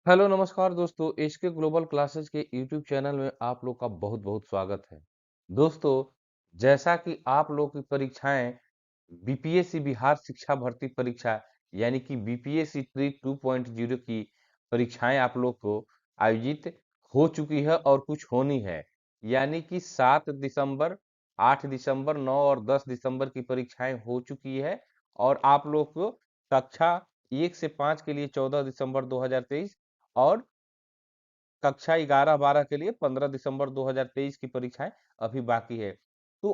Hello नमस्कार दोस्तों, SK global classes के यूट्यूब चैनल में आप लोग का बहुत-बहुत स्वागत है। दोस्तों, जैसा कि आप लोग की परीक्षाएं बीपीएससी बिहार शिक्षा भर्ती परीक्षा यानी कि बीपीएससी ट्री 2.0 की परीक्षाएं आप लोग को आयोजित हो चुकी है और कुछ होनी है। यानी कि 7 दिसंबर, 8 दिसंबर, 9 और 10 दिसंबर की परीक्षाएं हो चुकी है और आप लोग को कक्षा 1 से 5 के लिए 14 दिसंबर 2023 और कक्षा 11-12 के लिए 15 दिसंबर 2023 की परीक्षाएं अभी बाकी है। तो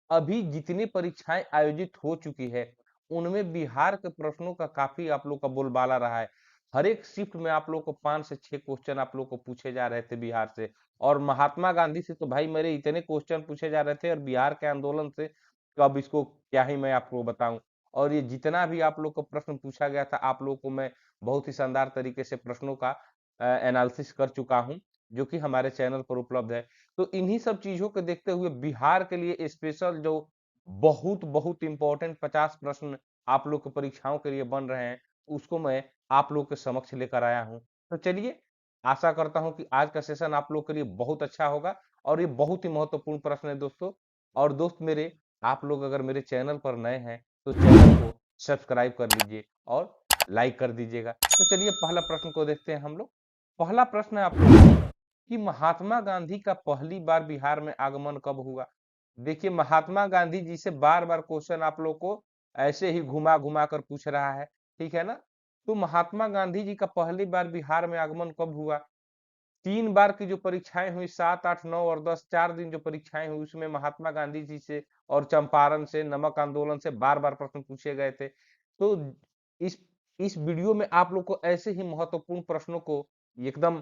अभी जितनी परीक्षाएं आयोजित हो चुकी है, उनमें बिहार के प्रश्नों का काफी आप लोग का बोलबाला रहा है। हर एक शिफ्ट में आप लोग को 5 से 6 क्वेश्चन आप लोग को पूछे जा रहे थे बिहार से और महात्मा गांधी से तो भाई मेरे इतने क्वेश्चन पूछे जा रहे थे और बिहार के आंदोलन से तो अब इसको क्या ही मैं आपको बताऊं। और ये जितना भी आप लोग को प्रश्न पूछा गया था, आप लोग को मैं बहुत ही शानदार तरीके से प्रश्नों का एनालिसिस कर चुका हूँ, जो कि हमारे चैनल पर उपलब्ध है। तो इन्हीं सब चीज़ों को देखते हुए बिहार के लिए स्पेशल जो बहुत-बहुत इम्पोर्टेंट 50 प्रश्न आप लोग की परीक्षाओं के लिए बन रहे हैं, उसको मैं आप लोग के समक्ष लेकर आया हूँ। तो चलिए, आशा करता हूँ कि आज का सेशन आप लोग के लिए बहुत अच्छा होगा और ये बहुत ही महत्वपूर्ण प्रश्न है दोस्तों। और दोस्त मेरे, आप लोग अगर मेरे चैनल पर नए हैं, तो चैनल को सब्सक्राइब कर लीजिए और लाइक कर दीजिएगा। तो चलिए पहला प्रश्न को देखते हैं हम लोग। पहला प्रश्न है आप लोगों को कि महात्मा गांधी का पहली बार बिहार में आगमन कब हुआ? देखिए, महात्मा गांधी जी से बार-बार क्वेश्चन आप लोग को ऐसे ही घुमा-घुमा कर पूछ रहा है, ठीक है ना? तो महात्मा गांधी जी का पहली बार बिहार में आगमन कब हुआ? 3 बार की जो परीक्षाएँ हुई 7, 8, 9 और 10 4 दिन जो परीक्षाएँ हुई उसमें महात्मा गांधी जी से और चंपारण से, नमक आंदोलन से बार-बार प्रश्न पूछे गए थे। तो इस इस वीडियो में आप लोग को ऐसे ही महत्वपूर्ण प्रश्नों को एकदम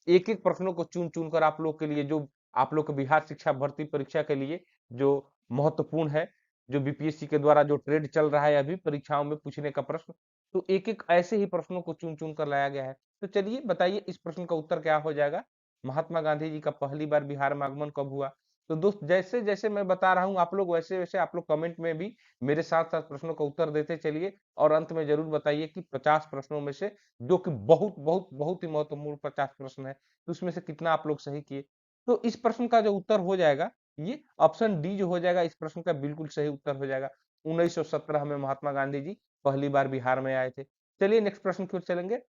एक-एक प्रश्नों को चुन-चुन कर आप लोग के लिए जो आप लोग के बिहार शिक्षा भर्ती परीक्षा के लिए जो महत्वपूर्ण है, जो बीपीएससी के द्वारा जो ट्रेंड चल रहा है अभी परीक्षाओं में पूछने का प्रश्न, तो एक-एक ऐसे ही प्रश्नों को चुन-चुन कर लाया गया है। तो चलिए बताइए इस प्रश्न का उत्तर क्या हो जाएगा? महात्मा गांधी जी का पहली बार बिहार में आगमन कब हुआ? तो दोस्त जैसे-जैसे मैं बता रहा हूँ आप लोग वैसे-वैसे आप लोग कमेंट में भी मेरे साथ-साथ प्रश्नों का उत्तर देते चलिए और अंत में ज़रूर बताइए कि 50 प्रश्नों में से जो कि बहुत ही महत्वपूर्ण 50 प्रश्न है, तो उसमें से कितना आप लोग सही किए? तो इस प्रश्न का जो उत्तर हो जाएगा, ये ऑप्शन डी जो हो जाएगा इस प्रश्न का बिल्कुल सही उत्तर हो जाएगा। 1917 में महात्मा गांधी जी पहली बार बिहार में आए थे। चलिए नेक्स्ट प्रश्न की ओर चलेंगे।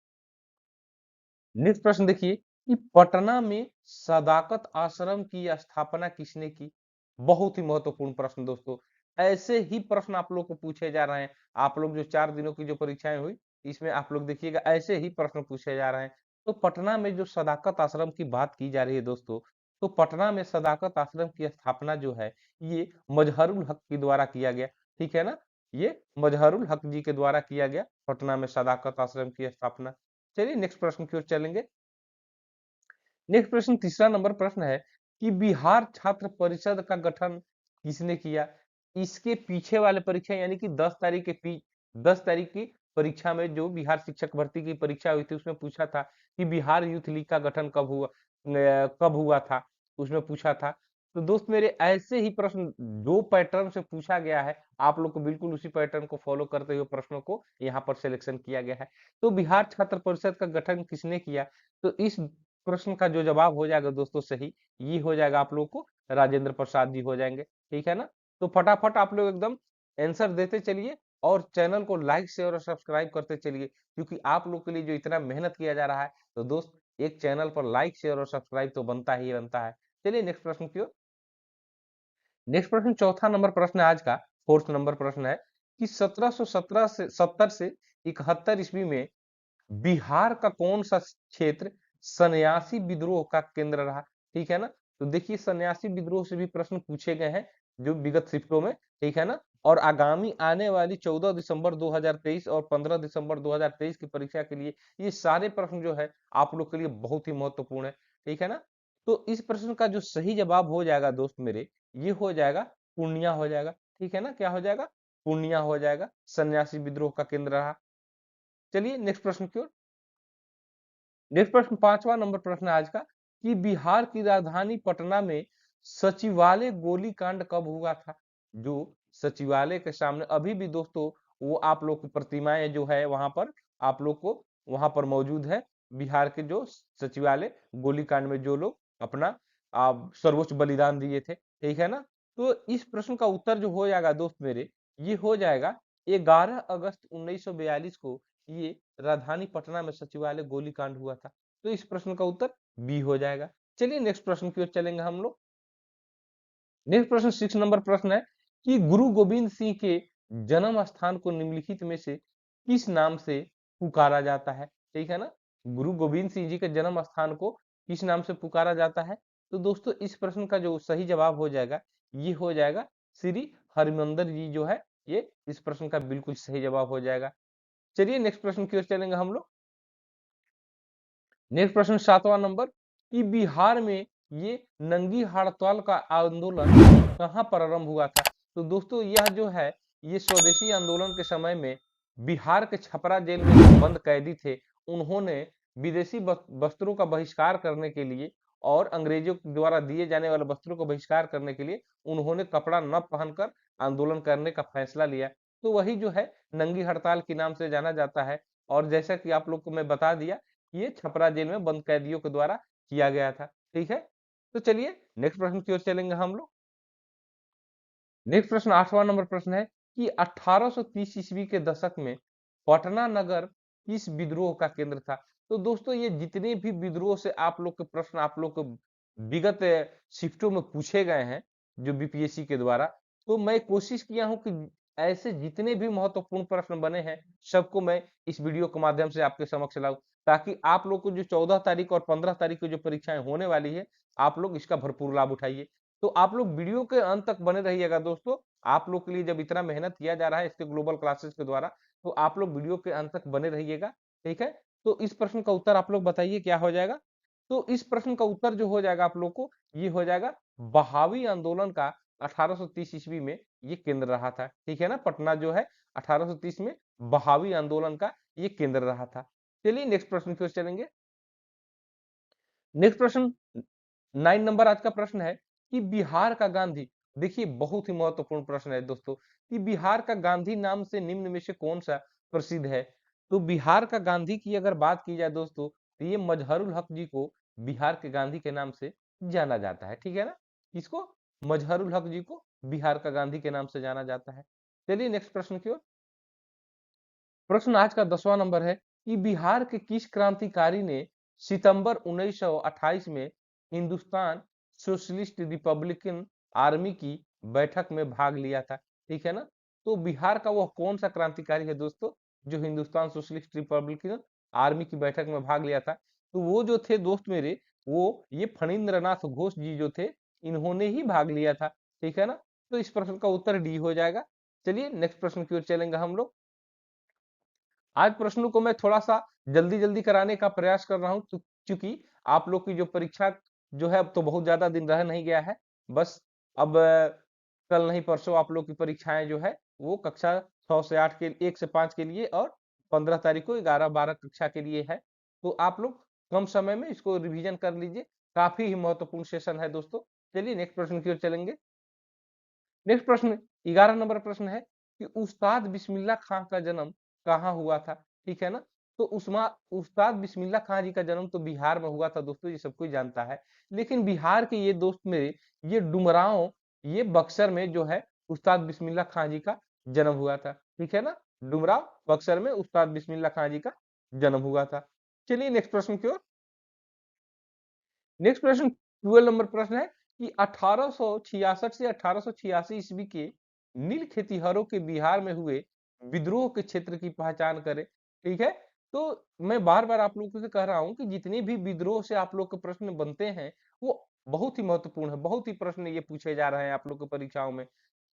नेक्स्ट प्रश्न देखिए कि पटना में सदाकत आश्रम की स्थापना किसने की? बहुत ही महत्वपूर्ण प्रश्न दोस्तों। ऐसे ही प्रश्न आप लोग को पूछे जा रहे हैं। आप लोग जो 4 दिनों की जो परीक्षाएं हुई, इसमें आप लोग देखिएगा ऐसे ही प्रश्न पूछे जा रहे हैं। तो पटना में जो सदाकत आश्रम की बात की जा रही है दोस्तों, तो पटना में सदाकत आश्रम की स्थापना जो है, ये मजहरुल हक के द्वारा किया गया। ठीक है ना? ये मजहरुल हक जी के द्वारा किया गया, पटना में सदाकत आश्रम की स्थापना। चलिए नेक्स्ट प्रश्न की ओर चलेंगे। नेक्स्ट प्रश्न तीसरा नंबर प्रश्न है कि बिहार छात्र परिषद का गठन किसने किया? इसके पीछे वाले परीक्षा यानी कि 10 तारीख की परीक्षा में जो बिहार शिक्षक भर्ती की परीक्षा हुई थी उसमें पूछा था कि बिहार यूथ लीग का गठन कब हुआ था? उसमें पूछा था। तो दोस्त मेरे ऐसे ही प्रश्न जो पैटर्न से पूछा गया है, आप लोग को बिल्कुल उसी पैटर्न को फॉलो करते हुए प्रश्नों को यहाँ पर सिलेक्शन किया गया है। तो बिहार छात्र परिषद का गठन किसने किया? तो इस प्रश्न का जो जवाब हो जाएगा दोस्तों सही, ये हो जाएगा आप लोग को राजेंद्र प्रसाद जी हो जाएंगे, ठीक है ना? तो फटाफट आप लोग एकदम आंसर देते चलिए और चैनल को लाइक शेयर और सब्सक्राइब करते चलिए क्योंकि आप लोग के लिए जो इतना मेहनत किया जा रहा है तो दोस्त एक चैनल पर लाइक शेयर और सब्सक्राइब तो बनता ही बनता है। चलिए नेक्स्ट प्रश्न की ओर। नेक्स्ट प्रश्न चौथा नंबर प्रश्न है आज का, फोर्थ नंबर प्रश्न है कि 1717 से 70 से 71 ईस्वी में बिहार का कौन सा क्षेत्र सन्यासी विद्रोह का केंद्र रहा? ठीक है ना? तो देखिए सन्यासी विद्रोह से भी प्रश्न पूछे गए हैं जो विगत शिफ्टों में, ठीक है ना? और आगामी आने वाली 14 दिसंबर 2023 और 15 दिसंबर 2023 की परीक्षा के लिए ये सारे प्रश्न जो है आप लोग के लिए बहुत ही महत्वपूर्ण है, ठीक है ना? तो इस प्रश्न का जो सही जवाब हो जाएगा दोस्त मेरे, ये हो जाएगा पूर्णिया हो जाएगा, ठीक है ना? क्या हो जाएगा? पूर्णिया हो जाएगा, सन्यासी विद्रोह का केंद्र रहा। चलिए नेक्स्ट प्रश्न की ओर। नेक्स्ट प्रश्न पांचवा नंबर प्रश्न है आज का कि बिहार की राजधानी पटना में सचिवालय गोलीकांड कब हुआ था? जो सचिवालय के सामने अभी भी दोस्तों वो आप लोग की प्रतिमाएं जो है वहां पर आप लोग को वहां पर मौजूद है बिहार के जो सचिवालय गोलीकांड में जो लोग अपना सर्वोच्च बलिदान दिए थे, ठीक है ना। तो इस प्रश्न का उत्तर जो हो जाएगा दोस्त मेरे, ये हो जाएगा 11 अगस्त 1942 को ये राजधानी पटना में सचिवालय गोलीकांड हुआ था। तो इस प्रश्न का उत्तर बी हो जाएगा। चलिए नेक्स्ट प्रश्न की ओर चलेंगे हम लोग। नेक्स्ट प्रश्न 6 नंबर प्रश्न है कि गुरु गोविंद सिंह के जन्म स्थान को निम्नलिखित में से किस नाम से पुकारा जाता है, ठीक है ना। गुरु गोविंद सिंह जी के जन्म स्थान को किस नाम से पुकारा जाता है। तो दोस्तों इस प्रश्न का जो सही जवाब हो जाएगा, ये हो जाएगा श्री हरिमंदिर जी जो है, ये इस प्रश्न का बिल्कुल सही जवाब हो जाएगा। चलिए नेक्स्ट प्रश्न की ओर चलेंगे हम लोग। नेक्स्ट प्रश्न 7वां नंबर कि बिहार में ये नंगी हड़ताल का आंदोलन कहाँ प्रारंभ हुआ था। तो दोस्तों यह जो है, ये स्वदेशी आंदोलन के समय में बिहार के छपरा जेल में जो बंद कैदी थे, उन्होंने विदेशी वस्त्रों का बहिष्कार करने के लिए और अंग्रेजों द्वारा दिए जाने वाले वस्त्रों का बहिष्कार करने के लिए उन्होंने कपड़ा न पहनकर आंदोलन करने का फैसला लिया। तो वही जो है नंगी हड़ताल के नाम से जाना जाता है। और जैसा कि आप लोग को मैं बता दिया, ये छपरा जेल में बंद कैदियों के द्वारा किया गया था, ठीक है। तो चलिए नेक्स्ट प्रश्न की ओर चलेंगे हम लोग। नेक्स्ट प्रश्न 8वां नंबर प्रश्न है कि 1830 ईस्वी के दशक में पटना नगर किस विद्रोह का केंद्र था। तो दोस्तों ये जितने भी विद्रोह से आप लोग के प्रश्न आप लोग को विगत शिफ्टों में पूछे गए हैं जो बीपीएससी के द्वारा, तो मैं कोशिश किया हूं कि ऐसे जितने भी महत्वपूर्ण प्रश्न बने हैं सबको मैं इस वीडियो के माध्यम से आपके समक्ष लाऊं, ताकि आप लोग को जो 14 तारीख और 15 तारीख को जो परीक्षाएं होने वाली है, आप लोग इसका भरपूर लाभ उठाइए। तो आप लोग वीडियो के अंत तक बने रहिएगा दोस्तों। आप लोग के लिए जब इतना मेहनत किया जा रहा है इसके ग्लोबल क्लासेस के द्वारा, तो आप लोग वीडियो के अंत तक बने रहिएगा, ठीक है। तो इस प्रश्न का उत्तर आप लोग बताइए क्या हो जाएगा। तो इस प्रश्न का उत्तर जो हो जाएगा आप लोग को, ये हो जाएगा बहावी आंदोलन का 1830 ईस्वी में ये केंद्र रहा था, ठीक है ना। पटना जो है 1830 में बहावी आंदोलन का ये केंद्र रहा था। चलिए नेक्स्ट प्रश्न की ओर चलेंगे। नेक्स्ट प्रश्न 9 नंबर आज का प्रश्न है कि बिहार का गांधी, देखिए बहुत ही महत्वपूर्ण प्रश्न है दोस्तों, कि बिहार का गांधी नाम से निम्न में से कौन सा प्रसिद्ध है। तो बिहार का गांधी की अगर बात की जाए दोस्तों, तो ये मजहरुल हक जी को बिहार के गांधी के नाम से जाना जाता है, ठीक है ना। किसको? मजहरुल हक जी को बिहार का गांधी के नाम से जाना जाता है। चलिए नेक्स्ट प्रश्न की ओर। प्रश्न आज का 10वां नंबर है कि बिहार के किस क्रांतिकारी ने सितंबर 1928 में हिंदुस्तान सोशलिस्ट रिपब्लिकन आर्मी की बैठक में भाग लिया था, ठीक है ना। तो बिहार का वह कौन सा क्रांतिकारी है दोस्तों जो हिंदुस्तान सोशलिस्ट रिपब्लिकन आर्मी की बैठक में भाग लिया था। तो वो जो थे दोस्त मेरे, वो ये फणींद्र नाथ घोष जी जो थे, इन्होंने ही भाग लिया था, ठीक है ना। तो इस प्रश्न का उत्तर डी हो जाएगा। चलिए नेक्स्ट प्रश्न की ओर चलेंगे हम लोग। आज प्रश्नों को मैं थोड़ा सा जल्दी जल्दी कराने का प्रयास कर रहा हूं, क्योंकि आप लोग की जो परीक्षा जो है अब तो बहुत ज्यादा दिन रह नहीं गया है। बस अब कल नहीं परसों आप लोग की परीक्षाएं जो है वो कक्षा 6 से 8 के 1 से 5 के लिए और 15 तारीख को 11-12 कक्षा के लिए है। तो आप लोग कम समय में इसको रिवीजन कर लीजिए, काफी ही महत्वपूर्ण सेशन है दोस्तों। चलिए नेक्स्ट प्रश्न की ओर चलेंगे। नेक्स्ट प्रश्न 11 नंबर प्रश्न है कि उस्ताद बिस्मिल्लाह खां का जन्म कहाँ हुआ था, ठीक है ना। तो उस्ताद बिस्मिल्लाह खां जी का जन्म तो बिहार में हुआ था दोस्तों, ये सब कोई जानता है। लेकिन बिहार के ये दोस्त मेरे, ये डुमरांव, ये बक्सर में जो है उस्ताद बिस्मिल्लाह खां जी का जन्म हुआ था, ठीक है ना। डुमरांव बक्सर में उस्ताद बिस्मिल्लाह खां जी का जन्म हुआ था। चलिए नेक्स्ट प्रश्न की ओर। नेक्स्ट प्रश्न 12 नंबर प्रश्न है कि 1866 से 1886 ईस्वी के नील खेतिहरों के बिहार में हुए विद्रोह के क्षेत्र की पहचान करें, ठीक है। तो मैं बार बार आप लोगों से कह रहा हूं कि जितने भी विद्रोह से आप लोग के प्रश्न बनते हैं वो बहुत ही महत्वपूर्ण है, बहुत ही प्रश्न ये पूछे जा रहे हैं आप लोग की परीक्षाओं में।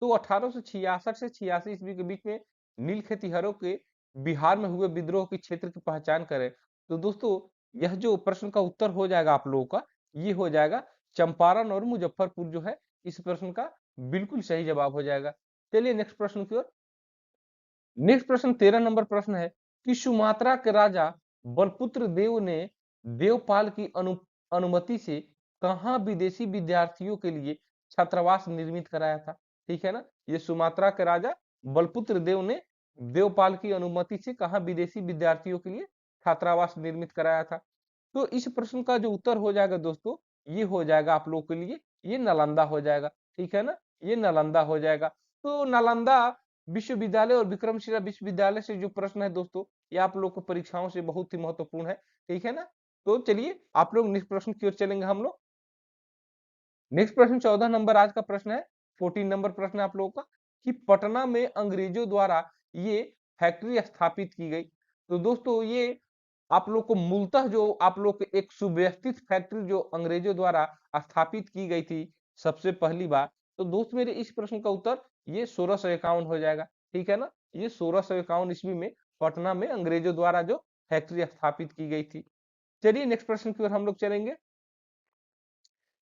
तो 1866 से 86 ईस्वी के बीच में नील खेतिहरों के बिहार में हुए विद्रोह के क्षेत्र की पहचान करें। तो दोस्तों यह जो प्रश्न का उत्तर हो जाएगा आप लोगों का, ये हो जाएगा चंपारण और मुजफ्फरपुर जो है इस प्रश्न का बिल्कुल सही जवाब हो जाएगा। चलिए नेक्स्ट प्रश्न की ओर। नेक्स्ट प्रश्न 13 नंबर प्रश्न है कि सुमात्रा के राजा बलपुत्र देव ने देवपाल की अनुमति से कहाँ विदेशी विद्यार्थियों के लिए छात्रावास निर्मित कराया था, ठीक है ना। ये सुमात्रा के राजा बलपुत्र देव ने देवपाल की अनुमति से कहाँ विदेशी विद्यार्थियों के लिए छात्रावास निर्मित कराया था? तो इस प्रश्न का जो उत्तर हो जाएगा दोस्तों, ये हो जाएगा आप लोगों के लिए, ये नालंदा हो जाएगा, ठीक है ना? ये नालंदा हो जाएगा। तो नालंदा विश्वविद्यालय और विक्रमशिला विश्वविद्यालय से जो प्रश्न है दोस्तों, ये आप लोग को परीक्षाओं से बहुत ही महत्वपूर्ण है, ठीक है ना? तो चलिए आप लोग नेक्स्ट प्रश्न की ओर चलेंगे हम लोग। नेक्स्ट प्रश्न 14 नंबर आज का प्रश्न है, 14 नंबर प्रश्न है आप लोगों का कि पटना में अंग्रेजों द्वारा ये फैक्ट्री स्थापित की गई। तो दोस्तों ये आप लोग को मूलतः जो आप लोग के एक सुव्यवस्थित फैक्ट्री जो अंग्रेजों द्वारा स्थापित की गई थी सबसे पहली बार। तो दोस्त मेरे इस प्रश्न का उत्तर ये 1651 हो जाएगा, ठीक है ना? ये 1651 ईस्वी में पटना में अंग्रेजों द्वारा जो फैक्ट्री स्थापित की गई थी। चलिए नेक्स्ट प्रश्न की ओर हम लोग चलेंगे।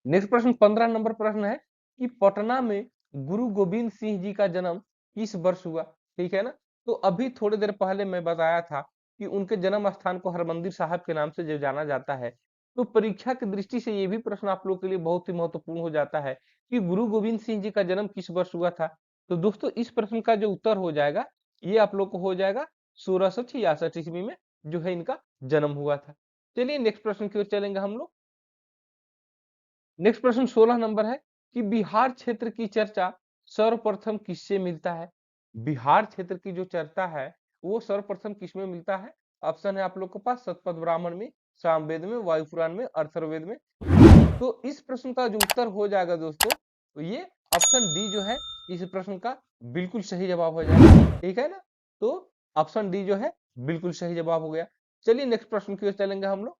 नेक्स्ट प्रश्न 15 नंबर प्रश्न है कि पटना में गुरु गोविंद सिंह जी का जन्म किस वर्ष हुआ? ठीक है ना? तो अभी थोड़ी देर पहले मैं बताया था कि उनके जन्म स्थान को हरमंदिर साहब के नाम से जो जाना जाता है। तो परीक्षा की दृष्टि से ये भी प्रश्न आप लोग के लिए बहुत ही महत्वपूर्ण हो जाता है कि गुरु गोविंद सिंह जी का जन्म किस वर्ष हुआ था? तो दोस्तों इस प्रश्न का जो उत्तर हो जाएगा, ये आप लोग को हो जाएगा 1666 ईस्वी में जो है इनका जन्म हुआ था। चलिए नेक्स्ट प्रश्न की ओर चलेंगे हम लोग। नेक्स्ट प्रश्न 16 नंबर है कि बिहार क्षेत्र की चर्चा सर्वप्रथम किससे मिलता है? बिहार क्षेत्र की जो चर्चा है वो सर्वप्रथम किसमें मिलता है? ऑप्शन है आप लोग के पास शतपथ ब्राह्मण में, सामवेद में, वायुपुराण में, अथर्ववेद में। तो इस प्रश्न का जो उत्तर हो जाएगा दोस्तों, तो ये ऑप्शन डी जो है इस प्रश्न का बिल्कुल सही जवाब हो जाएगा, ठीक है ना? तो ऑप्शन डी जो है बिल्कुल सही जवाब हो गया। चलिए नेक्स्ट प्रश्न की ओर चलेंगे हम लोग।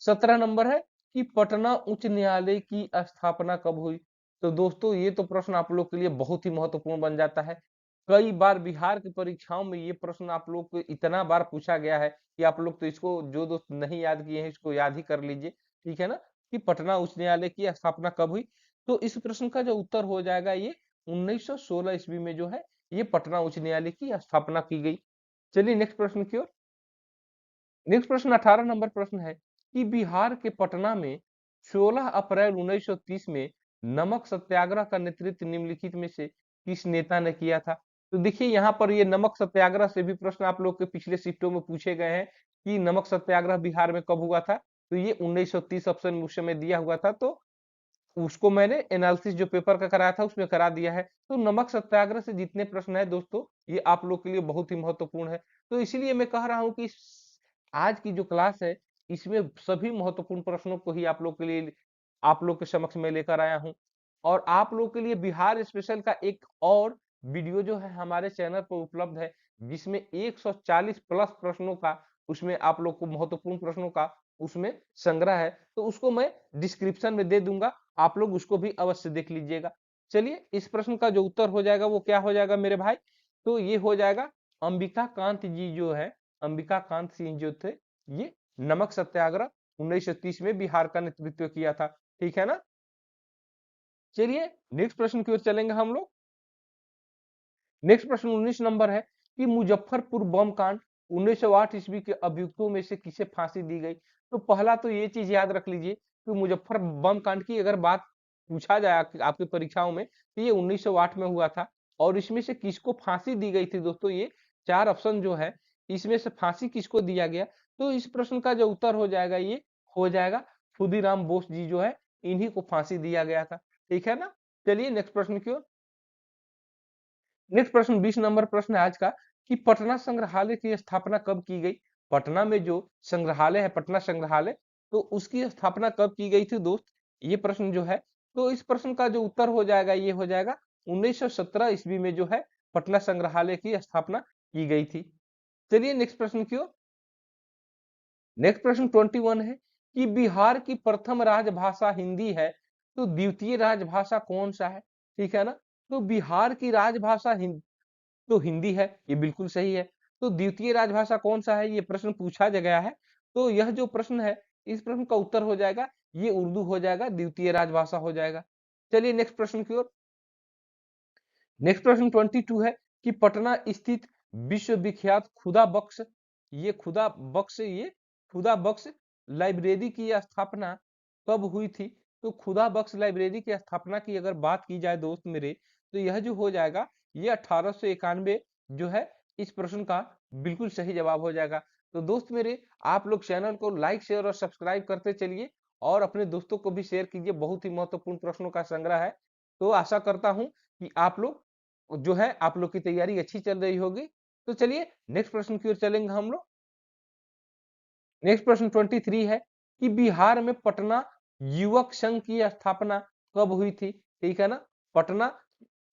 17 नंबर है कि पटना उच्च न्यायालय की स्थापना कब हुई? तो दोस्तों ये तो प्रश्न आप लोग के लिए बहुत ही महत्वपूर्ण बन जाता है। कई बार बिहार की परीक्षाओं में ये प्रश्न आप लोग को इतना बार पूछा गया है कि आप लोग तो इसको जो दोस्त नहीं याद किए हैं इसको याद ही कर लीजिए, ठीक है ना? कि पटना उच्च न्यायालय की स्थापना कब हुई? तो इस प्रश्न का जो उत्तर हो जाएगा ये 1916 ईस्वी में जो है ये पटना उच्च न्यायालय की स्थापना की गई। चलिए नेक्स्ट प्रश्न की ओर। नेक्स्ट प्रश्न 18 नंबर प्रश्न है कि बिहार के पटना में 16 अप्रैल 1930 में नमक सत्याग्रह का नेतृत्व निम्नलिखित में से किस नेता ने किया था? तो देखिए यहाँ पर ये नमक सत्याग्रह से भी प्रश्न आप लोग के पिछले शिफ्टों में पूछे गए हैं कि नमक सत्याग्रह बिहार में कब हुआ था? तो ये 1930 ऑप्शन उस समय दिया हुआ था, तो उसको मैंने एनालिसिस जो पेपर का कराया था उसमें करा दिया है। तो नमक सत्याग्रह से जितने प्रश्न है दोस्तों ये आप लोग के लिए बहुत ही महत्वपूर्ण है। तो इसीलिए मैं कह रहा हूँ कि आज की जो क्लास है इसमें सभी महत्वपूर्ण प्रश्नों को ही आप लोग के लिए आप लोग के समक्ष में लेकर आया हूँ। और आप लोग के लिए बिहार स्पेशल का एक और वीडियो जो है हमारे चैनल पर उपलब्ध है जिसमें 140 प्लस प्रश्नों का उसमें आप लोग को महत्वपूर्ण प्रश्नों का उसमें संग्रह है, तो उसको मैं डिस्क्रिप्शन में दे दूंगा, आप लोग उसको भी अवश्य देख लीजिएगा। चलिए इस प्रश्न का जो उत्तर हो जाएगा वो क्या हो जाएगा मेरे भाई? तो ये हो जाएगा अंबिका कांत जी जो है, अंबिका कांत सिंह जो थे, ये नमक सत्याग्रह 1930 में बिहार का नेतृत्व किया था, ठीक है ना? चलिए नेक्स्ट प्रश्न की ओर चलेंगे हम लोग। नेक्स्ट प्रश्न 19 नंबर है कि मुजफ्फरपुर बम कांड 1908 ईस्वी के अभियुक्तों में से किसे फांसी दी गई? तो पहला तो ये चीज याद रख लीजिए कि मुजफ्फर बम कांड की अगर बात पूछा जाए आपकी परीक्षाओं में तो ये 1908 में हुआ था। और इसमें से किसको फांसी दी गई थी दोस्तों? ये चार ऑप्शन जो है इसमें से फांसी किसको दिया गया? तो इस प्रश्न का जो उत्तर हो जाएगा ये हो जाएगा खुदीराम बोस जी जो है, इन्हीं को फांसी दिया गया था, ठीक है ना? चलिए नेक्स्ट प्रश्न की ओर। नेक्स्ट प्रश्न 20 नंबर प्रश्न है आज का कि पटना संग्रहालय की स्थापना कब की गई? पटना में जो संग्रहालय है पटना संग्रहालय, तो उसकी स्थापना कब की गई थी दोस्त? ये प्रश्न जो है, तो इस प्रश्न का जो उत्तर हो जाएगा ये हो जाएगा 1917 ईस्वी में जो है पटना संग्रहालय की स्थापना की गई थी। चलिए नेक्स्ट प्रश्न की ओर। नेक्स्ट प्रश्न 21 है कि बिहार की प्रथम राजभाषा हिंदी है, तो द्वितीय राजभाषा कौन सा है? ठीक है ना? तो बिहार की राजभाषा तो हिंदी है, ये बिल्कुल सही है। तो द्वितीय राजभाषा कौन सा है? ये प्रश्न पूछा गया है। तो यह जो प्रश्न है इस प्रश्न का उत्तर हो जाएगा ये उर्दू हो जाएगा, द्वितीय राजभाषा हो जाएगा। चलिए नेक्स्ट प्रश्न की ओर। नेक्स्ट प्रश्न 22 है कि पटना स्थित विश्व विख्यात खुदा बख्श लाइब्रेरी की स्थापना कब हुई थी? तो खुदा बख्श लाइब्रेरी की स्थापना की अगर बात की जाए दोस्त मेरे, तो यह जो हो जाएगा ये 1891 जो है इस प्रश्न का बिल्कुल सही जवाब हो जाएगा। तो दोस्त मेरे, आप लोग चैनल को लाइक शेयर और सब्सक्राइब करते चलिए और अपने दोस्तों को भी शेयर कीजिए। बहुत ही महत्वपूर्ण प्रश्नों का संग्रह है। तो आशा करता हूं कि आप लोग जो है, आप लोग की तैयारी अच्छी चल रही होगी। तो चलिए नेक्स्ट प्रश्न की ओर चलेंगे हम लोग। नेक्स्ट प्रश्न 23 है कि बिहार में पटना युवक संघ की स्थापना कब हुई थी? ठीक है ना, पटना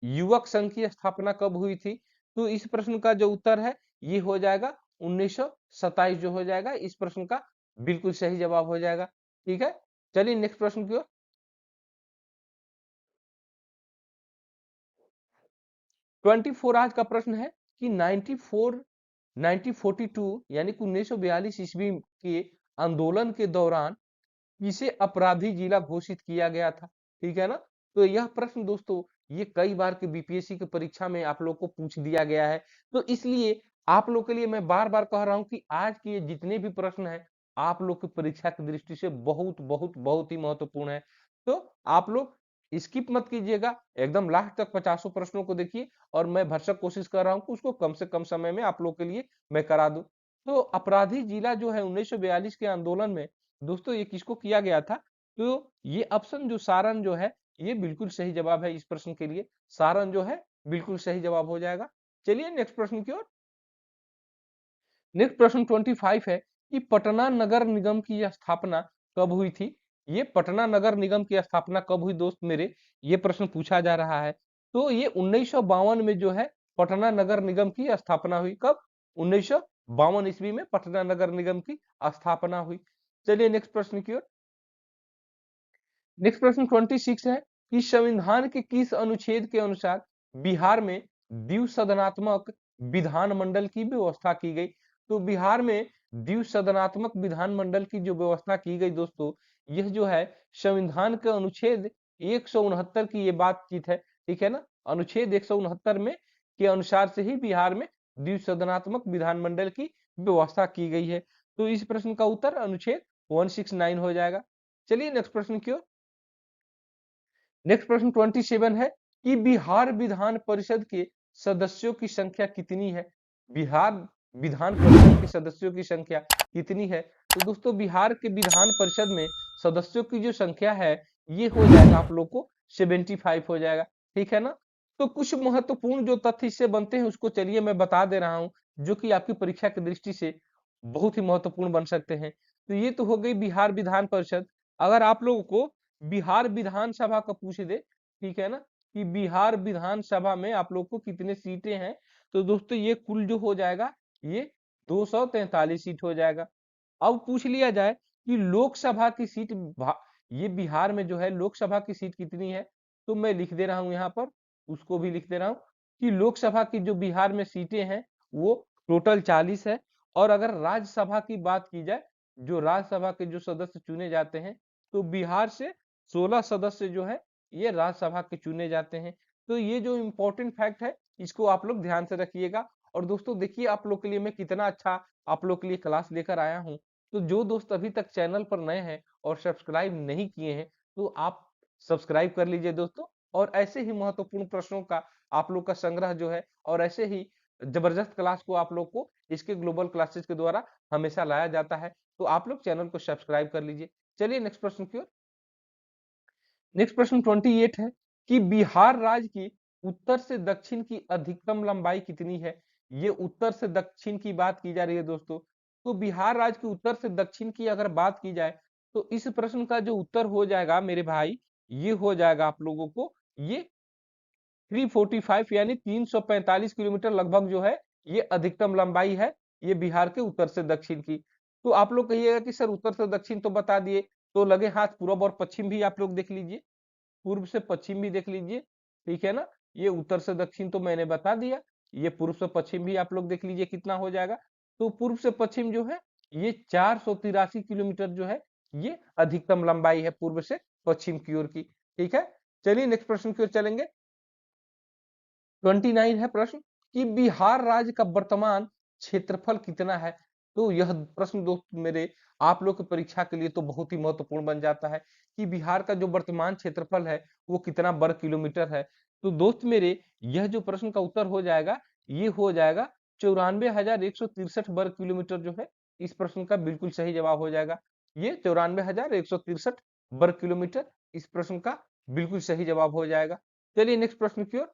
युवक संघ की स्थापना कब हुई थी? तो इस प्रश्न का जो उत्तर है ये हो जाएगा 1927 जो हो जाएगा इस प्रश्न का बिल्कुल सही जवाब हो जाएगा। ठीक है, चलिए नेक्स्ट प्रश्न की ओर। 24 आज का प्रश्न है कि 1942 यानी कि 1942 ईस्वी के आंदोलन के दौरान किसे अपराधी जिला घोषित किया गया था? ठीक है ना, तो यह प्रश्न दोस्तों ये कई बार के बीपीएससी की परीक्षा में आप लोग को पूछ दिया गया है। तो इसलिए आप लोग के लिए मैं बार बार कह रहा हूं कि आज के ये जितने भी प्रश्न हैं आप लोग की परीक्षा की दृष्टि से बहुत बहुत बहुत ही महत्वपूर्ण है। तो आप लोग स्किप मत कीजिएगा, एकदम लास्ट तक 50 प्रश्नों को देखिए और मैं भरसक कोशिश कर रहा हूं कि उसको कम से कम समय में आप लोग के लिए मैं करा दूं। तो अपराधी जिला जो है 1942 के आंदोलन में दोस्तों ये किसको किया गया था? तो ये ऑप्शन जो सारण जो है ये बिल्कुल सही जवाब है इस प्रश्न के लिए। सारण जो है बिल्कुल सही जवाब हो जाएगा। चलिए नेक्स्ट प्रश्न की ओर। नेक्स्ट प्रश्न 25 है कि पटना नगर निगम की स्थापना कब हुई थी? ये पटना नगर निगम की स्थापना कब हुई दोस्त मेरे, ये प्रश्न पूछा जा रहा है। तो ये 1952 में जो है पटना नगर निगम की स्थापना हुई। कब? 1952 ईस्वी में पटना नगर निगम की स्थापना हुई। चलिए नेक्स्ट प्रश्न की ओर। नेक्स्ट प्रश्न 26 है कि संविधान के किस अनुच्छेद के अनुसार बिहार में द्विसदनात्मक विधानमंडल की व्यवस्था की गई? तो बिहार में द्विसदनात्मक विधानमंडल की जो व्यवस्था की गई दोस्तों, यह जो है संविधान के अनुच्छेद 169 की ये बातचीत है। ठीक है ना, अनुच्छेद 169 में के अनुसार से ही बिहार में द्विसदनात्मक विधानमंडल की व्यवस्था की गई है। तो इस प्रश्न का उत्तर अनुच्छेद 169 हो जाएगा। चलिए नेक्स्ट प्रश्न की ओर। नेक्स्ट प्रश्न 27 है कि बिहार विधान परिषद के सदस्यों की संख्या कितनी है? बिहार विधान परिषद के सदस्यों की संख्या कितनी है? तो दोस्तों बिहार के विधान परिषद में सदस्यों की जो संख्या है ये हो जाएगा आप लोग को 75 हो जाएगा। ठीक है ना, तो कुछ महत्वपूर्ण जो तथ्य इससे बनते हैं उसको चलिए मैं बता दे रहा हूं, जो कि आपकी परीक्षा की दृष्टि से बहुत ही महत्वपूर्ण बन सकते हैं। तो ये तो हो गई बिहार विधान परिषद। अगर आप लोगों को बिहार विधानसभा का पूछ दे, ठीक है ना, कि बिहार विधानसभा में आप लोग को कितने सीटें हैं, तो दोस्तों ये कुल जो हो जाएगा ये 243 सीट हो जाएगा। अब पूछ लिया जाए कि लोकसभा की सीट ये बिहार में जो है लोकसभा की सीट कितनी है, तो मैं लिख दे रहा हूं यहाँ पर, उसको भी लिख दे रहा हूं कि लोकसभा की जो बिहार में सीटें हैं वो टोटल 40 है। और अगर राज्यसभा की बात की जाए, जो राज्यसभा के जो सदस्य चुने जाते हैं, तो बिहार से 16 सदस्य जो है ये राज्यसभा के चुने जाते हैं। तो ये जो इम्पोर्टेंट फैक्ट है इसको आप लोग ध्यान से रखिएगा। और दोस्तों देखिए आप लोग के लिए मैं कितना अच्छा आप लोग के लिए क्लास लेकर आया हूँ। तो जो दोस्त अभी तक चैनल पर नए हैं और सब्सक्राइब नहीं किए हैं, तो आप सब्सक्राइब कर लीजिए दोस्तों। और ऐसे ही महत्वपूर्ण प्रश्नों का आप लोग का संग्रह जो है और ऐसे ही जबरदस्त क्लास को आप लोग को इसके ग्लोबल क्लासेस के द्वारा हमेशा लाया जाता है। तो आप लोग चैनल को सब्सक्राइब कर लीजिए। चलिए नेक्स्ट प्रश्न की ओर। नेक्स्ट प्रश्न 28 है कि बिहार राज्य की उत्तर से दक्षिण की अधिकतम लंबाई कितनी है? ये उत्तर से दक्षिण की बात की जा रही है दोस्तों। तो बिहार राज्य की उत्तर से दक्षिण की अगर बात की जाए, तो इस प्रश्न का जो उत्तर हो जाएगा मेरे भाई, ये हो जाएगा आप लोगों को ये 345 यानी 345 किलोमीटर लगभग जो है ये अधिकतम लंबाई है ये बिहार के उत्तर से दक्षिण की। तो आप लोग कहिएगा कि सर उत्तर से दक्षिण तो बता दिए, तो लगे हाथ पूरब और पश्चिम भी आप लोग देख लीजिए, पूर्व से पश्चिम भी देख लीजिए। ठीक है ना, ये उत्तर से दक्षिण तो मैंने बता दिया, ये पूर्व से पश्चिम भी आप लोग देख लीजिए कितना हो जाएगा। तो पूर्व से पश्चिम जो है ये 483 किलोमीटर जो है ये अधिकतम लंबाई है पूर्व से पश्चिम की ओर की। ठीक है, चलिए नेक्स्ट प्रश्न की ओर चलेंगे। 29 है प्रश्न कि बिहार राज्य का वर्तमान क्षेत्रफल कितना है? तो यह प्रश्न दोस्त मेरे आप लोग की परीक्षा के लिए तो बहुत ही महत्वपूर्ण बन जाता है कि बिहार का जो वर्तमान क्षेत्रफल है वो कितना वर्ग किलोमीटर है। तो दोस्त मेरे यह जो प्रश्न का उत्तर हो जाएगा ये हो जाएगा 94,163 वर्ग किलोमीटर जो है इस प्रश्न का बिल्कुल सही जवाब हो जाएगा। ये 94,163 वर्ग किलोमीटर इस प्रश्न का बिल्कुल सही जवाब हो जाएगा। चलिए नेक्स्ट प्रश्न की ओर।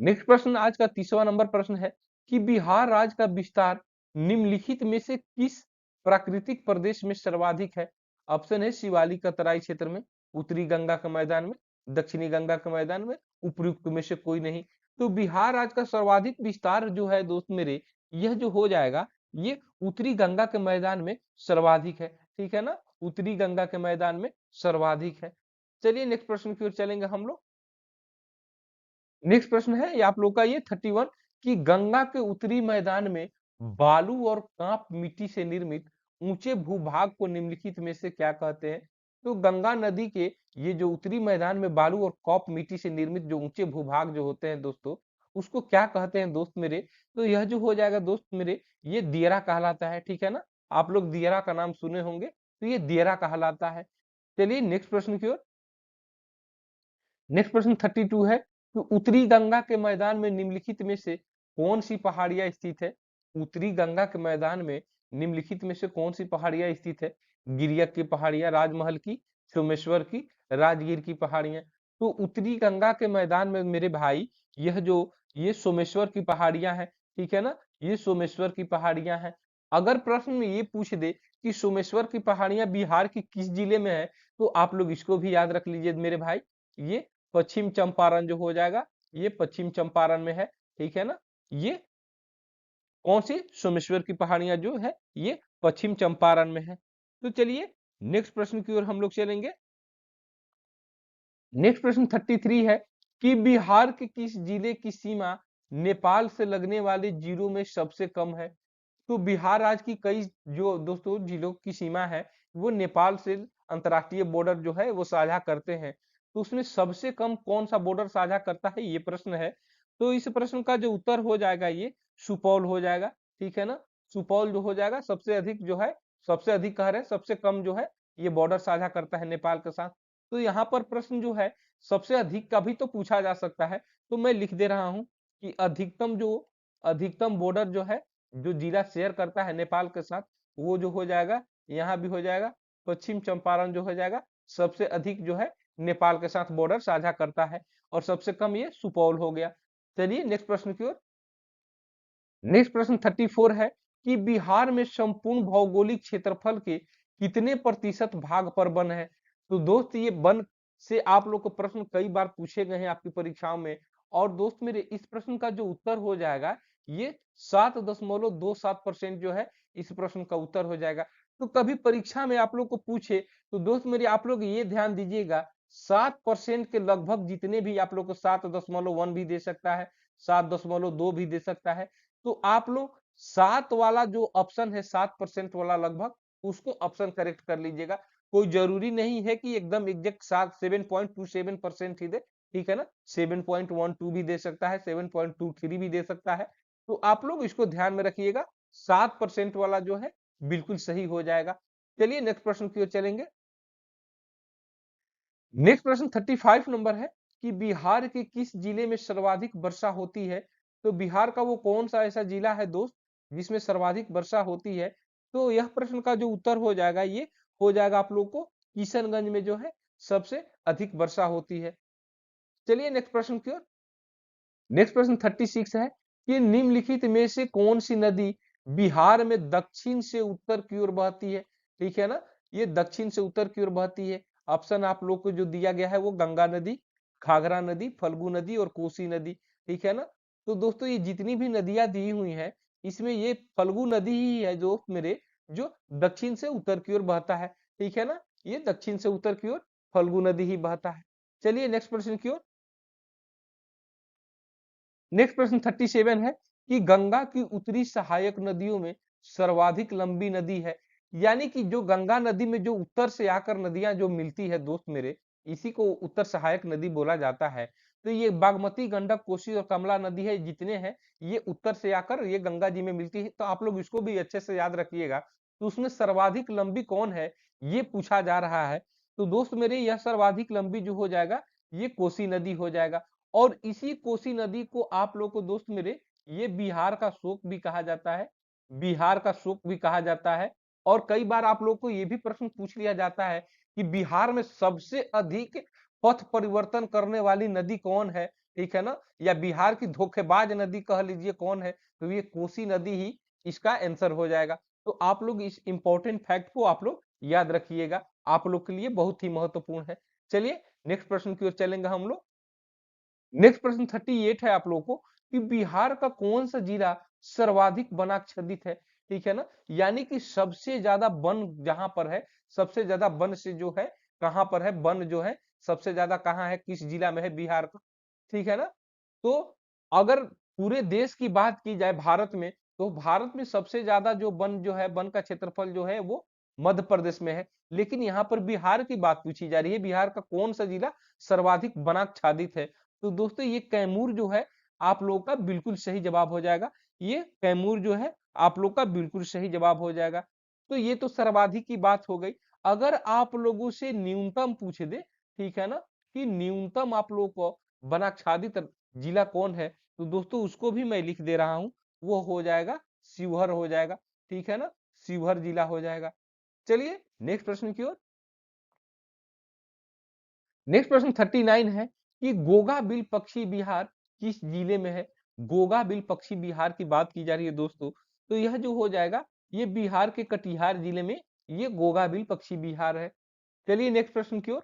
नेक्स्ट प्रश्न आज का 30वां नंबर प्रश्न है कि बिहार राज्य का विस्तार निम्नलिखित में से किस प्राकृतिक प्रदेश में सर्वाधिक है? ऑप्शन है शिवालिक का तराई क्षेत्र में, उत्तरी गंगा के मैदान में, दक्षिणी गंगा के मैदान में, उपयुक्त में से कोई नहीं। तो बिहार राज्य का सर्वाधिक विस्तार जो है दोस्त मेरे, यह जो हो जाएगा ये उत्तरी गंगा के मैदान में सर्वाधिक है। ठीक है ना, उत्तरी गंगा के मैदान में सर्वाधिक है। चलिए नेक्स्ट प्रश्न की ओर चलेंगे हम लोग। नेक्स्ट प्रश्न है ये आप लोग का ये 31 कि गंगा के उत्तरी मैदान में बालू और कांप मिट्टी से निर्मित ऊंचे भूभाग को निम्नलिखित में से क्या कहते हैं? तो गंगा नदी के ये जो उत्तरी मैदान में बालू और कॉप मिट्टी से निर्मित जो ऊंचे भूभाग जो होते हैं दोस्तों, उसको क्या कहते हैं दोस्त मेरे? तो यह जो हो जाएगा दोस्त मेरे, ये दियरा कहलाता है। ठीक है ना, आप लोग दियरा का नाम सुने होंगे, तो ये दियरा कहलाता है। चलिए नेक्स्ट प्रश्न की ओर। नेक्स्ट प्रश्न 32 है कि उत्तरी गंगा के मैदान में निम्नलिखित में से कौन सी पहाड़ियां स्थित है? उत्तरी गंगा के मैदान में निम्नलिखित में से कौन सी पहाड़ियां स्थित है? गिरियक की पहाड़ियां, राजमहल की, सोमेश्वर की, राजगीर की पहाड़ियां। तो उत्तरी गंगा के मैदान में मेरे भाई यह जो ये सोमेश्वर की पहाड़ियां हैं, ठीक है ना, ये सोमेश्वर की पहाड़ियां हैं। अगर प्रश्न में ये पूछ दे कि सोमेश्वर की पहाड़ियां बिहार की किस जिले में है, तो आप लोग इसको भी याद रख लीजिए मेरे भाई, ये पश्चिम चंपारण जो हो जाएगा, ये पश्चिम चंपारण में है। ठीक है ना, ये कौन सी सोमेश्वर की पहाड़ियां जो है ये पश्चिम चंपारण में है। तो चलिए नेक्स्ट प्रश्न की ओर हम लोग चलेंगे। नेक्स्ट प्रश्न 33 है कि बिहार के किस जिले की सीमा नेपाल से लगने वाले जिलों में सबसे कम है? तो बिहार राज्य की कई जो दोस्तों जिलों की सीमा है वो नेपाल से अंतर्राष्ट्रीय बॉर्डर जो है वो साझा करते हैं। तो उसमें सबसे कम कौन सा बॉर्डर साझा करता है, ये प्रश्न है। तो इस प्रश्न का जो उत्तर हो जाएगा ये सुपौल हो जाएगा। ठीक है ना, सुपौल जो हो जाएगा सबसे अधिक जो है, सबसे अधिक कह रहे हैं सबसे कम जो है ये बॉर्डर साझा करता है नेपाल के साथ। तो यहाँ पर प्रश्न जो है सबसे अधिक का भी तो पूछा जा सकता है, तो मैं लिख दे रहा हूँ कि अधिकतम बॉर्डर जो है जो जिला शेयर करता है नेपाल के साथ, वो जो हो जाएगा यहाँ भी हो जाएगा पश्चिम चंपारण जो हो जाएगा सबसे अधिक जो है नेपाल के साथ बॉर्डर साझा करता है, और सबसे कम ये सुपौल हो गया। चलिए नेक्स्ट प्रश्न की ओर। नेक्स्ट प्रश्न 34 है कि बिहार में संपूर्ण भौगोलिक क्षेत्रफल के कितने प्रतिशत भाग पर वन है? तो दोस्त ये वन से आप लोग को प्रश्न कई बार पूछे गए हैं आपकी परीक्षाओं में, और दोस्त मेरे इस प्रश्न का जो उत्तर हो जाएगा ये 7.27% जो है इस प्रश्न का उत्तर हो जाएगा। तो कभी परीक्षा में आप लोग को पूछे तो दोस्त मेरे आप लोग ये ध्यान दीजिएगा, 7% के लगभग जितने भी आप लोग को 7.1 भी दे सकता है, 7.2 भी दे सकता है। तो आप लोग 7 वाला जो ऑप्शन है 7% वाला लगभग, उसको ऑप्शन करेक्ट कर लीजिएगा। कोई जरूरी नहीं है कि एकदम एग्जैक्ट 7.27% ही दे। ठीक है ना, 7.12 भी दे सकता है, 7.23 भी दे सकता है। तो आप लोग इसको ध्यान में रखिएगा, 7% वाला जो है बिल्कुल सही हो जाएगा। चलिए नेक्स्ट प्रश्न की ओर चलेंगे। नेक्स्ट प्रश्न 35 नंबर है कि बिहार के किस जिले में सर्वाधिक वर्षा होती है? तो बिहार का वो कौन सा ऐसा जिला है दोस्त जिसमें सर्वाधिक वर्षा होती है? तो यह प्रश्न का जो उत्तर हो जाएगा ये हो जाएगा आप लोग को किशनगंज में जो है सबसे अधिक वर्षा होती है। चलिए नेक्स्ट प्रश्न की ओर। नेक्स्ट प्रश्न 36 है कि निम्नलिखित में से कौन सी नदी बिहार में दक्षिण से उत्तर की ओर बहती है? ठीक है ना, ये दक्षिण से उत्तर की ओर बहती है। ऑप्शन आप लोग को जो दिया गया है वो गंगा नदी, घाघरा नदी, फल्गु नदी और कोसी नदी। ठीक है ना, तो दोस्तों ये जितनी भी नदियां दी हुई हैं इसमें ये फल्गु नदी ही है जो मेरे जो दक्षिण से उत्तर की ओर बहता है। ठीक है ना, ये दक्षिण से उत्तर की ओर फल्गु नदी ही बहता है। चलिए नेक्स्ट प्रश्न की ओर। नेक्स्ट प्रश्न 37 है कि गंगा की उत्तरी सहायक नदियों में सर्वाधिक लंबी नदी है, यानी कि जो गंगा नदी में जो उत्तर से आकर नदियां जो मिलती है दोस्त मेरे, इसी को उत्तर सहायक नदी बोला जाता है। तो ये बागमती, गंडक, कोसी और कमला नदी है, जितने हैं ये उत्तर से आकर ये गंगा जी में मिलती है। तो आप लोग इसको भी अच्छे से याद रखिएगा। तो उसमें सर्वाधिक लंबी कौन है ये पूछा जा रहा है। तो दोस्त मेरे यह सर्वाधिक लंबी जो हो जाएगा ये कोसी नदी हो जाएगा। और इसी कोसी नदी को आप लोग को दोस्त मेरे ये बिहार का शोक भी कहा जाता है। बिहार का शोक भी कहा जाता है। और कई बार आप लोग को ये भी प्रश्न पूछ लिया जाता है कि बिहार में सबसे अधिक पथ परिवर्तन करने वाली नदी कौन है, ठीक है ना? या बिहार की धोखेबाज नदी कह लीजिए कौन है, तो ये कोसी नदी ही इसका आंसर हो जाएगा। तो आप लोग इस इंपॉर्टेंट फैक्ट को आप लोग याद रखिएगा, आप लोग के लिए बहुत ही महत्वपूर्ण है। चलिए नेक्स्ट प्रश्न की ओर चलेंगे हम लोग। नेक्स्ट प्रश्न 38 है आप लोगों को कि बिहार का कौन सा जिला सर्वाधिक वनाच्छादित है, ठीक है ना? यानी कि सबसे ज्यादा वन जहां पर है, सबसे ज्यादा वन से जो है कहां पर है, वन जो है सबसे ज्यादा कहां है, किस जिला में है बिहार का, ठीक है ना? तो अगर पूरे देश की बात की जाए भारत में, तो भारत में सबसे ज्यादा जो वन जो है, वन का क्षेत्रफल जो है वो मध्य प्रदेश में है। लेकिन यहाँ पर बिहार की बात पूछी जा रही है, बिहार का कौन सा जिला सर्वाधिक वनाच्छादित है? तो दोस्तों ये कैमूर जो है आप लोगों का बिल्कुल सही जवाब हो जाएगा। ये कैमूर जो है आप लोग का बिल्कुल सही जवाब हो जाएगा। तो ये तो सर्वाधिक की बात हो गई। अगर आप लोगों से न्यूनतम पूछ दे, ठीक है ना, कि न्यूनतम आप लोगों को वनाच्छादित जिला कौन है, तो दोस्तों उसको भी मैं लिख दे रहा हूं, वो हो जाएगा शिवहर हो जाएगा, ठीक है ना, शिवहर जिला हो जाएगा। चलिए नेक्स्ट प्रश्न की ओर। नेक्स्ट प्रश्न 39 है कि गोगा बिल पक्षी बिहार किस जिले में है? गोगा बिल पक्षी बिहार की बात की जा रही है दोस्तों, तो यह जो हो जाएगा ये बिहार के कटिहार जिले में ये गोगा बिल पक्षी बिहार है। चलिए नेक्स्ट प्रश्न की ओर।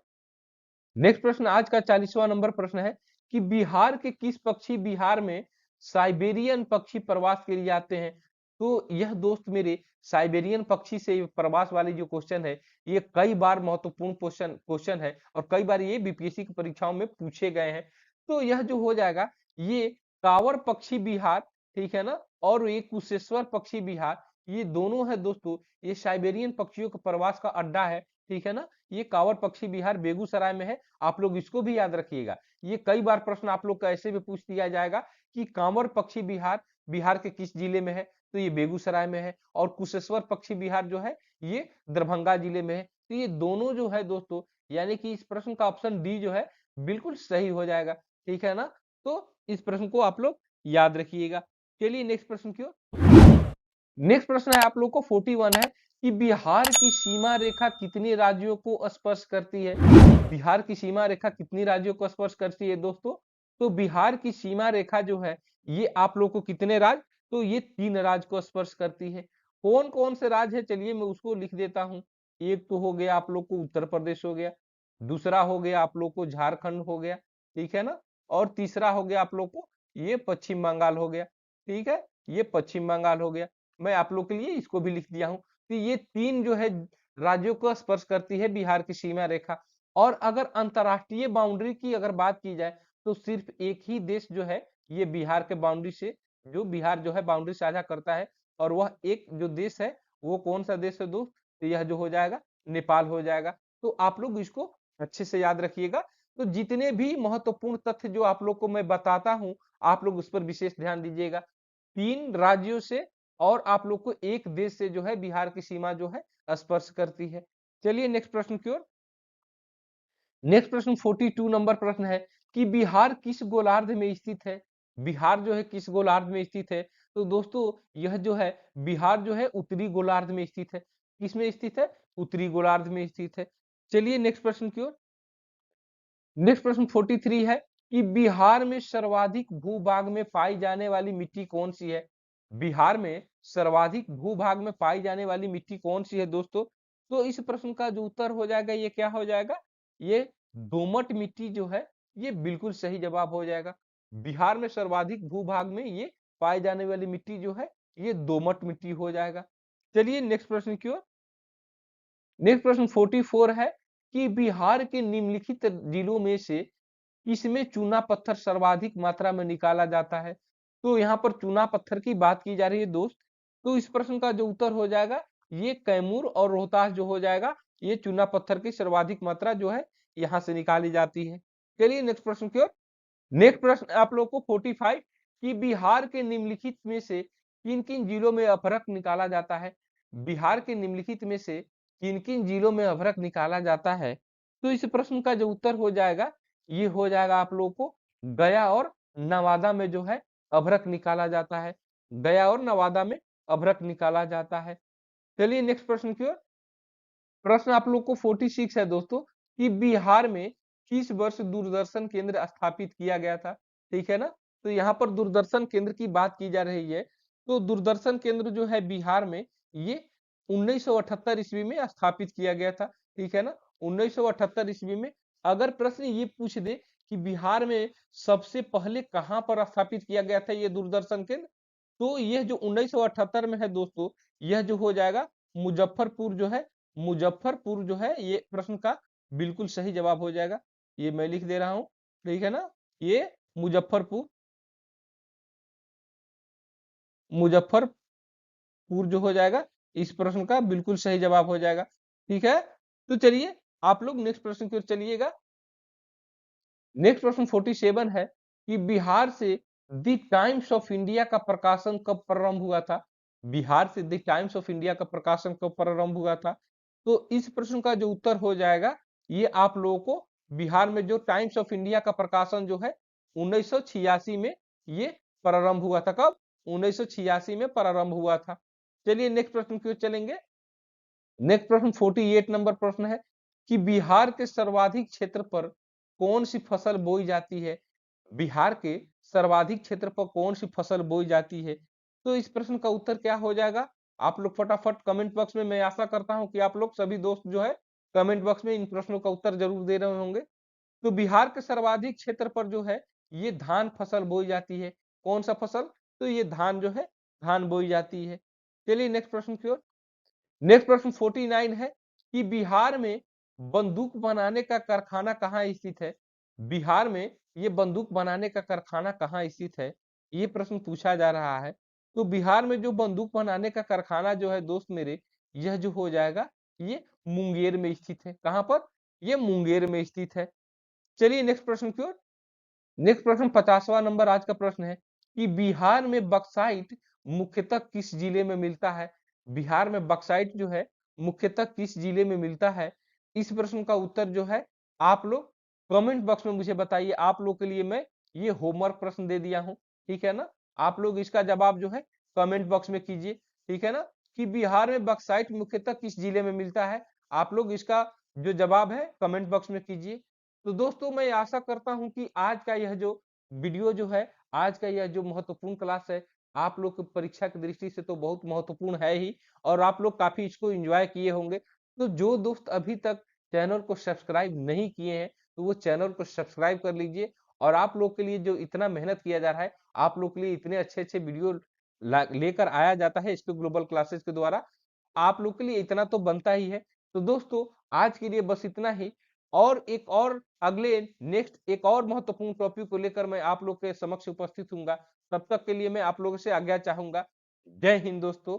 नेक्स्ट प्रश्न आज का 40वां नंबर प्रश्न है कि बिहार के किस पक्षी बिहार में साइबेरियन पक्षी प्रवास के लिए आते हैं? तो यह दोस्त मेरे साइबेरियन पक्षी से प्रवास वाली जो क्वेश्चन है ये कई बार महत्वपूर्ण क्वेश्चन क्वेश्चन है और कई बार ये बीपीएससी की परीक्षाओं में पूछे गए हैं। तो यह जो हो जाएगा ये कांवर पक्षी बिहार, ठीक है ना, और ये कुशेश्वर पक्षी बिहार, ये दोनों है दोस्तों, ये साइबेरियन पक्षियों का प्रवास का अड्डा है, ठीक है ना। ये कांवर पक्षी बिहार बेगूसराय में है, आप लोग इसको भी याद रखिएगा। ये कई बार प्रश्न आप लोग का ऐसे भी पूछ दिया जाएगा कि कांवर पक्षी बिहार बिहार के किस जिले में है, तो ये बेगूसराय में है। और कुशेश्वर पक्षी बिहार जो है ये दरभंगा जिले में है। तो ये दोनों जो है दोस्तों, यानी कि इस प्रश्न का ऑप्शन डी जो है बिल्कुल सही हो जाएगा, ठीक है ना। तो इस प्रश्न को आप लोग याद रखिएगा। चलिए नेक्स्ट प्रश्न की ओर। नेक्स्ट प्रश्न है आप लोग को 41 है कि बिहार की सीमा रेखा कितने राज्यों को स्पर्श करती है? बिहार की सीमा रेखा कितनी राज्यों को स्पर्श करती है दोस्तों? तो बिहार की सीमा रेखा जो है ये आप लोग को कितने राज्य, तो ये 3 राज्य को स्पर्श करती है। कौन कौन से राज्य है चलिए मैं उसको लिख देता हूँ। एक तो हो गया आप लोग को उत्तर प्रदेश हो गया, दूसरा हो गया आप लोग को झारखंड हो गया, ठीक है ना, और तीसरा हो गया आप लोग को ये पश्चिम बंगाल हो गया, ठीक है, ये पश्चिम बंगाल हो गया। मैं आप लोग के लिए इसको भी लिख दिया हूँ। तो ये 3 जो है राज्यों को स्पर्श करती है बिहार की सीमा रेखा। और अगर अंतरराष्ट्रीय बाउंड्री की अगर बात की जाए तो सिर्फ एक ही देश जो है ये बिहार के बाउंड्री से, जो बिहार जो है बाउंड्री साझा करता है, और वह एक जो देश है वो कौन सा देश है दोस्त? तो यह जो हो जाएगा नेपाल हो जाएगा। तो आप लोग इसको अच्छे से याद रखिएगा। तो जितने भी महत्वपूर्ण तथ्य जो आप लोग को मैं बताता हूँ आप लोग उस पर विशेष ध्यान दीजिएगा। 3 राज्यों से और आप लोग को एक देश से जो है बिहार की सीमा जो है स्पर्श करती है। चलिए नेक्स्ट प्रश्न की ओर। नेक्स्ट प्रश्न 42 नंबर प्रश्न है कि बिहार किस गोलार्ध में स्थित है? बिहार जो है किस गोलार्ध में स्थित है? तो दोस्तों यह जो है बिहार जो है उत्तरी गोलार्ध में स्थित है। किसमें स्थित है? उत्तरी गोलार्ध में स्थित है। चलिए नेक्स्ट प्रश्न की ओर। नेक्स्ट प्रश्न 43 है कि बिहार में सर्वाधिक भूभाग में पाई जाने वाली मिट्टी कौन सी है? बिहार में सर्वाधिक भूभाग में पाई जाने वाली मिट्टी कौन सी है दोस्तों? तो इस प्रश्न का जो उत्तर हो जाएगा ये क्या हो जाएगा? ये दोमट मिट्टी जो है ये बिल्कुल सही जवाब हो जाएगा। बिहार में सर्वाधिक भूभाग में ये पाई जाने वाली मिट्टी जो है ये दोमट मिट्टी हो जाएगा। चलिए नेक्स्ट प्रश्न की ओर। नेक्स्ट प्रश्न 44 है कि बिहार के निम्नलिखित जिलों में से किसमें चूना पत्थर सर्वाधिक मात्रा में निकाला जाता है? तो यहाँ पर चूना पत्थर की बात की जा रही है दोस्त। तो इस प्रश्न का जो उत्तर हो जाएगा ये कैमूर और रोहतास जो हो जाएगा, ये चूना पत्थर की सर्वाधिक मात्रा जो है यहाँ से निकाली जाती है। चलिए नेक्स्ट प्रश्न की ओर। नेक्स्ट प्रश्न आप लोग को 45 कि बिहार के निम्नलिखित में से किन किन जिलों में अभ्रक निकाला जाता है? बिहार के निम्नलिखित में से किन किन जिलों में अभ्रक निकाला जाता है? तो इस प्रश्न का जो उत्तर हो जाएगा ये हो जाएगा आप लोगों को गया और नवादा में जो है अभ्रक निकाला जाता है। गया और नवादा में अभ्रक निकाला जाता है। चलिए नेक्स्ट प्रश्न की ओर। प्रश्न आप लोग को 46 है दोस्तों कि बिहार में किस वर्ष दूरदर्शन केंद्र स्थापित किया गया था। ठीक है ना। तो यहाँ पर दूरदर्शन केंद्र की बात की जा रही है। तो दूरदर्शन केंद्र जो है बिहार में ये 1978 ईस्वी में स्थापित किया गया था। ठीक है ना। 1978 ईस्वी में। अगर प्रश्न ये पूछ दे कि बिहार में सबसे पहले कहाँ पर स्थापित किया गया था ये दूरदर्शन केंद्र, तो यह जो 1978 में है दोस्तों, यह जो हो जाएगा मुजफ्फरपुर जो है, मुजफ्फरपुर जो है ये प्रश्न का बिल्कुल सही जवाब हो जाएगा। ये मैं लिख दे रहा हूं। ठीक है ना। ये मुजफ्फरपुर, मुजफ्फरपुर जो हो जाएगा इस प्रश्न का बिल्कुल सही जवाब हो जाएगा। ठीक है। तो चलिए आप लोग नेक्स्ट प्रश्न की ओर चलिएगा। नेक्स्ट प्रश्न 47 है कि बिहार से द टाइम्स ऑफ इंडिया का प्रकाशन कब प्रारंभ हुआ था। बिहार से द टाइम्स ऑफ इंडिया का प्रकाशन कब प्रारंभ हुआ था। तो इस प्रश्न का जो उत्तर हो जाएगा ये आप लोगों को बिहार में जो टाइम्स ऑफ इंडिया का प्रकाशन जो है 1986 में ये प्रारंभ हुआ था। कब? 1986 में प्रारंभ हुआ था। चलिए नेक्स्ट प्रश्न की ओर चलेंगे। नेक्स्ट प्रश्न 48 नंबर प्रश्न है कि बिहार के सर्वाधिक क्षेत्र पर कौन सी फसल बोई जाती है। बिहार के सर्वाधिक क्षेत्र पर कौन सी फसल बोई जाती है। तो इस प्रश्न का उत्तर क्या हो जाएगा आप लोग फटाफट कमेंट बॉक्स में, मैं आशा करता हूं कि आप लोग सभी दोस्त जो है कमेंट बॉक्स में इन प्रश्नों का उत्तर जरूर दे रहे होंगे। तो बिहार के सर्वाधिक क्षेत्र पर जो है ये धान फसल बोई जाती है। कौन सा फसल? तो ये धान जो है धान बोई जाती है। चलिए नेक्स्ट प्रश्न की ओर। नेक्स्ट प्रश्न 49 है कि बिहार में बंदूक बनाने का कारखाना कहाँ स्थित है। बिहार में ये बंदूक बनाने का कारखाना कहाँ स्थित है, ये प्रश्न पूछा जा रहा है। तो बिहार में जो बंदूक बनाने का कारखाना जो है दोस्त मेरे, यह जो हो जाएगा ये मुंगेर में स्थित है। कहाँ पर? ये मुंगेर में स्थित है। चलिए नेक्स्ट प्रश्न की ओर। नेक्स्ट प्रश्न 50वां नंबर आज का प्रश्न है कि बिहार में बक्साइट मुख्यतः किस जिले में मिलता है। बिहार में बक्साइट जो है मुख्यतः किस जिले में मिलता है। इस प्रश्न का उत्तर जो है आप लोग कमेंट बॉक्स में मुझे बताइए। आप लोग के लिए मैं ये होमवर्क प्रश्न दे दिया हूं। ठीक है ना। आप लोग इसका जवाब जो है कमेंट बॉक्स में कीजिए। ठीक है ना। कि बिहार में बक्साइट मुख्यतः किस जिले में मिलता है, आप लोग इसका जो जवाब है कमेंट बॉक्स में कीजिए। तो दोस्तों मैं आशा करता हूं कि आज का यह जो वीडियो जो है, आज का यह जो महत्वपूर्ण क्लास है, आप लोग की परीक्षा की दृष्टि से तो बहुत महत्वपूर्ण है ही, और आप लोग काफी इसको एंजॉय किए होंगे। तो जो दोस्त अभी तक चैनल को सब्सक्राइब नहीं किए हैं तो वो चैनल को सब्सक्राइब कर लीजिए। और आप लोग के लिए जो इतना मेहनत किया जा रहा है, आप लोग के लिए इतने अच्छे अच्छे वीडियो लेकर आया जाता है इसके ग्लोबल क्लासेस के द्वारा, आप लोग के लिए इतना तो बनता ही है। तो दोस्तों आज के लिए बस इतना ही। और एक और अगले नेक्स्ट एक और महत्वपूर्ण टॉपिक को लेकर मैं आप लोग के समक्ष उपस्थित हूंगा। तब तक के लिए मैं आप लोगों से आज्ञा चाहूंगा। जय हिंद दोस्तों।